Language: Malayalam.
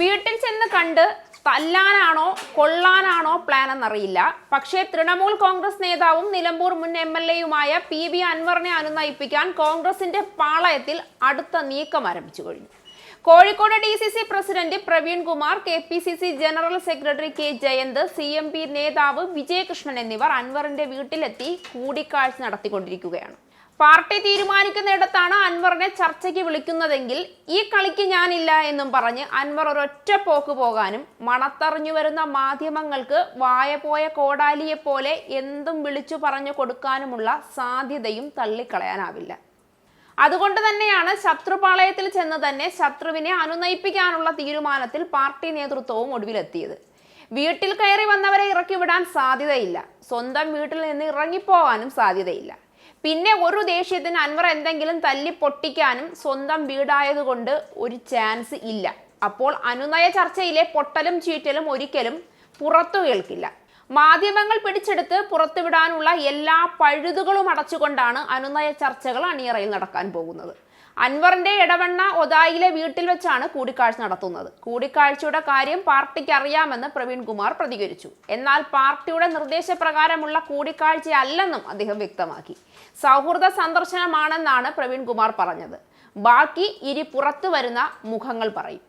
വീട്ടിൽ ചെന്ന് കണ്ട് തല്ലാനാണോ കൊള്ളാനാണോ പ്ലാൻ എന്നറിയില്ല. പക്ഷേ തൃണമൂൽ കോൺഗ്രസ് നേതാവും നിലമ്പൂർ മുൻ MLA-യുമായ PV അൻവറിനെ അനുനയിപ്പിക്കാൻ കോൺഗ്രസിന്റെ പാളയത്തിൽ അടുത്ത നീക്കം ആരംഭിച്ചു കഴിഞ്ഞു. Kozhikode DCC president Praveen Kumar, KPCC general secretary K Jayant, CMP നേതാവ് വിജയകൃഷ്ണൻ എന്നിവർ അൻവറിന്റെ വീട്ടിലെത്തി കൂടിക്കാഴ്ച നടത്തിക്കൊണ്ടിരിക്കുകയാണ്. പാർട്ടി തീരുമാനിക്കുന്നിടത്താണ് അൻവറിനെ ചർച്ചയ്ക്ക് വിളിക്കുന്നതെങ്കിൽ ഈ കളിക്ക് ഞാനില്ല എന്നും പറഞ്ഞ് അൻവർ ഒരൊറ്റ പോക്ക് പോകാനും മണത്തറിഞ്ഞു വരുന്ന മാധ്യമങ്ങൾക്ക് വായ പോയ കോടാലിയെ പോലെ എന്തും വിളിച്ചു പറഞ്ഞു കൊടുക്കാനുമുള്ള സാധ്യതയും തള്ളിക്കളയാനാവില്ല. അതുകൊണ്ട് തന്നെയാണ് ശത്രുപാളയത്തിൽ ചെന്ന് തന്നെ ശത്രുവിനെ അനുനയിപ്പിക്കാനുള്ള തീരുമാനത്തിൽ പാർട്ടി നേതൃത്വവും ഒടുവിലെത്തിയത്. വീട്ടിൽ കയറി വന്നവരെ ഇറക്കി വിടാൻ സാധ്യതയില്ല, സ്വന്തം വീട്ടിൽ നിന്ന് ഇറങ്ങിപ്പോവാനും സാധ്യതയില്ല. പിന്നെ ഒരു ദേഷ്യത്തിന് അൻവർ എന്തെങ്കിലും തല്ലി പൊട്ടിക്കാനും സ്വന്തം വീടായതുകൊണ്ട് ഒരു ചാൻസ് ഇല്ല. അപ്പോൾ അനുനയ ചർച്ചയിലെ പൊട്ടലും ചീറ്റലും ഒരിക്കലും പുറത്തു കേൾക്കില്ല. മാധ്യമങ്ങൾ പിടിച്ചെടുത്ത് പുറത്തുവിടാനുള്ള എല്ലാ പഴുതുകളും അടച്ചുകൊണ്ടാണ് അനുനയ ചർച്ചകൾ അണിയറയിൽ നടക്കാൻ പോകുന്നത്. അൻവറിന്റെ എടവണ്ണ ഒതായിലെ വീട്ടിൽ വെച്ചാണ് കൂടിക്കാഴ്ച നടത്തുന്നത്. കൂടിക്കാഴ്ചയുടെ കാര്യം പാർട്ടിക്ക് അറിയാമെന്ന് പ്രവീൺ കുമാർ പ്രതികരിച്ചു. എന്നാൽ പാർട്ടിയുടെ നിർദ്ദേശപ്രകാരമുള്ള കൂടിക്കാഴ്ചയല്ലെന്നും അദ്ദേഹം വ്യക്തമാക്കി. സൗഹൃദ സന്ദർശനമാണെന്നാണ് പ്രവീൺ കുമാർ പറഞ്ഞത്. ബാക്കി ഇനി പുറത്തു വരുന്ന മുഖങ്ങൾ പറയും.